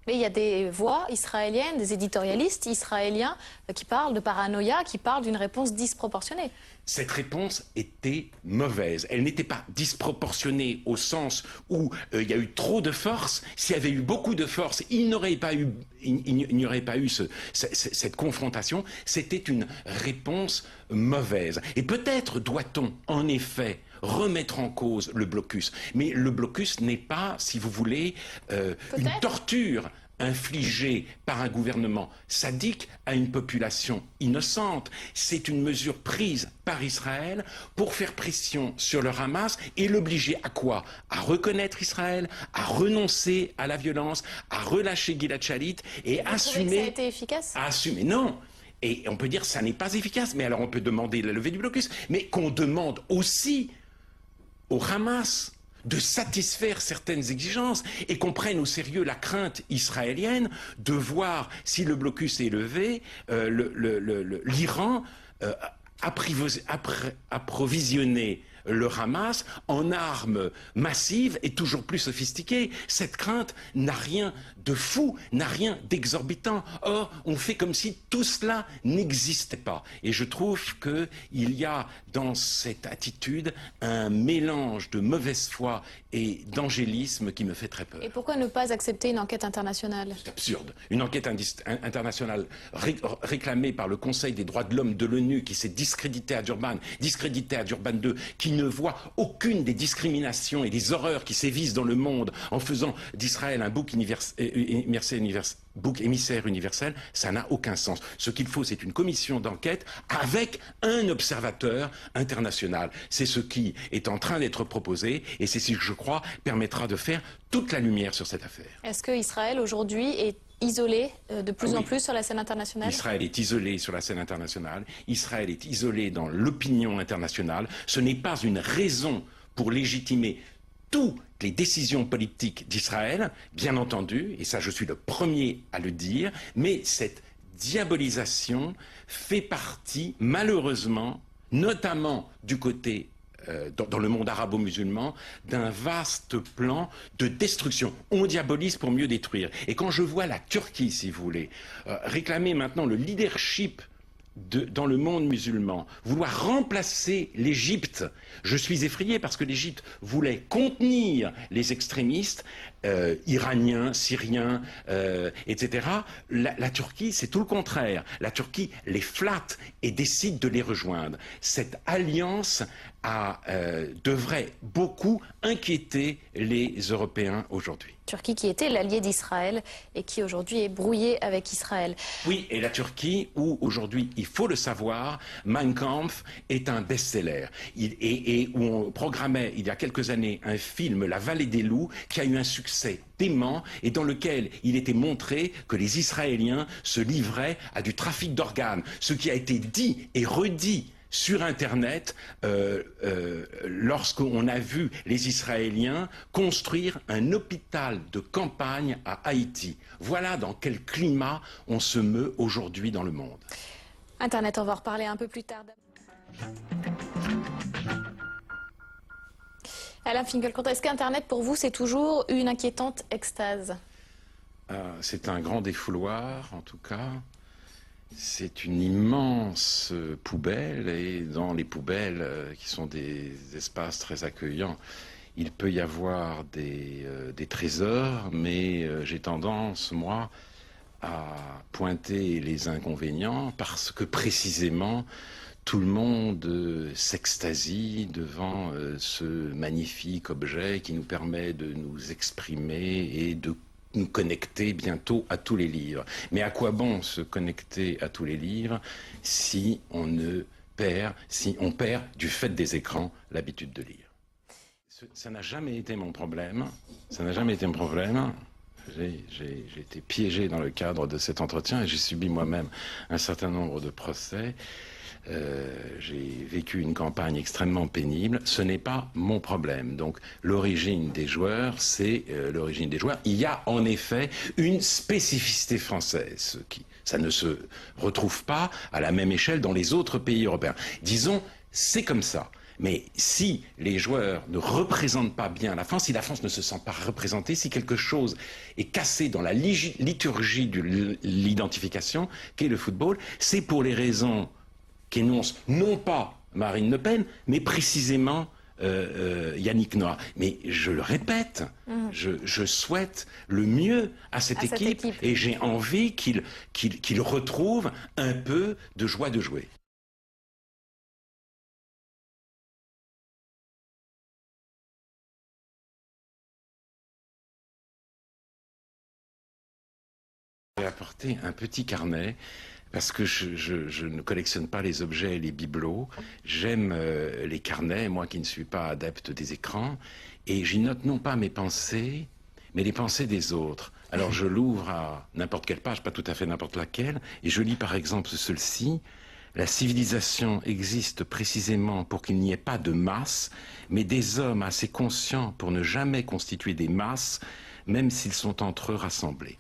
Mais il y a des voix israéliennes, des éditorialistes israéliens qui parlent de paranoïa, qui parlent d'une réponse disproportionnée. Cette réponse était mauvaise. Elle n'était pas disproportionnée au sens où il y a eu trop de force. S'il y avait eu beaucoup de force, il n'y aurait pas eu cette confrontation. C'était une réponse mauvaise. Et peut-être doit-on, en effet, remettre en cause le blocus. Mais le blocus n'est pas, si vous voulez, une torture infligée par un gouvernement sadique à une population innocente. C'est une mesure prise par Israël pour faire pression sur le Hamas et l'obliger à quoi? À reconnaître Israël, à renoncer à la violence, à relâcher Gilad Shalit et assumer... Que ça a été efficace? À assumer, non. Et on peut dire que ça n'est pas efficace, mais alors on peut demander la levée du blocus, mais qu'on demande aussi au Hamas de satisfaire certaines exigences et qu'on prenne au sérieux la crainte israélienne de voir si le blocus est levé, l'Iran approvisionner le Hamas en armes massives et toujours plus sophistiquées. Cette crainte n'a rien de fou, n'a rien d'exorbitant. Or, on fait comme si tout cela n'existait pas. Et je trouve qu'il y a dans cette attitude un mélange de mauvaise foi et d'angélisme qui me fait très peur. Et pourquoi ne pas accepter une enquête internationale? C'est absurde. Une enquête internationale réclamée par le Conseil des droits de l'homme de l'ONU qui s'est discrédité à Durban II, qui ne voit aucune des discriminations et des horreurs qui sévissent dans le monde en faisant d'Israël un bouc émissaire universel, ça n'a aucun sens. Ce qu'il faut, c'est une commission d'enquête avec un observateur international. C'est ce qui est en train d'être proposé et c'est ce que je crois permettra de faire toute la lumière sur cette affaire. Est-ce que Israël aujourd'hui est isolé de plus en plus sur la scène internationale? Israël est isolé sur la scène internationale, Israël est isolé dans l'opinion internationale. Ce n'est pas une raison pour légitimer toutes les décisions politiques d'Israël, bien entendu, et ça je suis le premier à le dire, mais cette diabolisation fait partie, malheureusement, notamment du côté dans le monde arabo-musulman, d'un vaste plan de destruction. On diabolise pour mieux détruire. Et quand je vois la Turquie, si vous voulez, réclamer maintenant le leadership dans le monde musulman, vouloir remplacer l'Égypte, je suis effrayé parce que l'Égypte voulait contenir les extrémistes iraniens, syriens, etc. La Turquie, c'est tout le contraire. La Turquie les flatte et décide de les rejoindre. Cette alliance devrait beaucoup inquiéter les Européens aujourd'hui. Turquie qui était l'allié d'Israël et qui aujourd'hui est brouillée avec Israël. Oui, et la Turquie où aujourd'hui, il faut le savoir, Mein Kampf est un best-seller. Et où on programmait il y a quelques années un film, La Vallée des Loups, qui a eu un succès dément et dans lequel il était montré que les Israéliens se livraient à du trafic d'organes. Ce qui a été dit et redit sur Internet, lorsqu'on a vu les Israéliens construire un hôpital de campagne à Haïti. Voilà dans quel climat on se meut aujourd'hui dans le monde. Internet, on va en reparler un peu plus tard. Alain Finkielkraut, est-ce qu'Internet, pour vous, c'est toujours une inquiétante extase? C'est un grand défouloir, en tout cas. C'est une immense poubelle et dans les poubelles, qui sont des espaces très accueillants, il peut y avoir des trésors, mais j'ai tendance, moi, à pointer les inconvénients parce que précisément tout le monde s'extasie devant ce magnifique objet qui nous permet de nous exprimer et de nous connecter bientôt à tous les livres. Mais à quoi bon se connecter à tous les livres si on perd du fait des écrans l'habitude de lire? Ça n'a jamais été mon problème. Ça n'a jamais été mon problème. J'ai été piégé dans le cadre de cet entretien et j'ai subi moi-même un certain nombre de procès. J'ai vécu une campagne extrêmement pénible. Ce n'est pas mon problème. Donc l'origine des joueurs, c'est l'origine des joueurs. Il y a en effet une spécificité française. Ça ne se retrouve pas à la même échelle dans les autres pays européens. Disons, c'est comme ça. Mais si les joueurs ne représentent pas bien la France, si la France ne se sent pas représentée, si quelque chose est cassé dans la liturgie de l'identification qu'est le football, c'est pour les raisons qu'énonce non pas Marine Le Pen, mais précisément Yannick Noah. Mais je le répète, je souhaite le mieux à cette équipe et j'ai envie qu'il retrouve un peu de joie de jouer. J'ai apporté un petit carnet parce que je ne collectionne pas les objets et les bibelots. J'aime les carnets, moi qui ne suis pas adepte des écrans. Et j'y note non pas mes pensées, mais les pensées des autres. Alors je l'ouvre à n'importe quelle page, pas tout à fait n'importe laquelle, et je lis par exemple celle-ci. La civilisation existe précisément pour qu'il n'y ait pas de masse, mais des hommes assez conscients pour ne jamais constituer des masses, même s'ils sont entre eux rassemblés.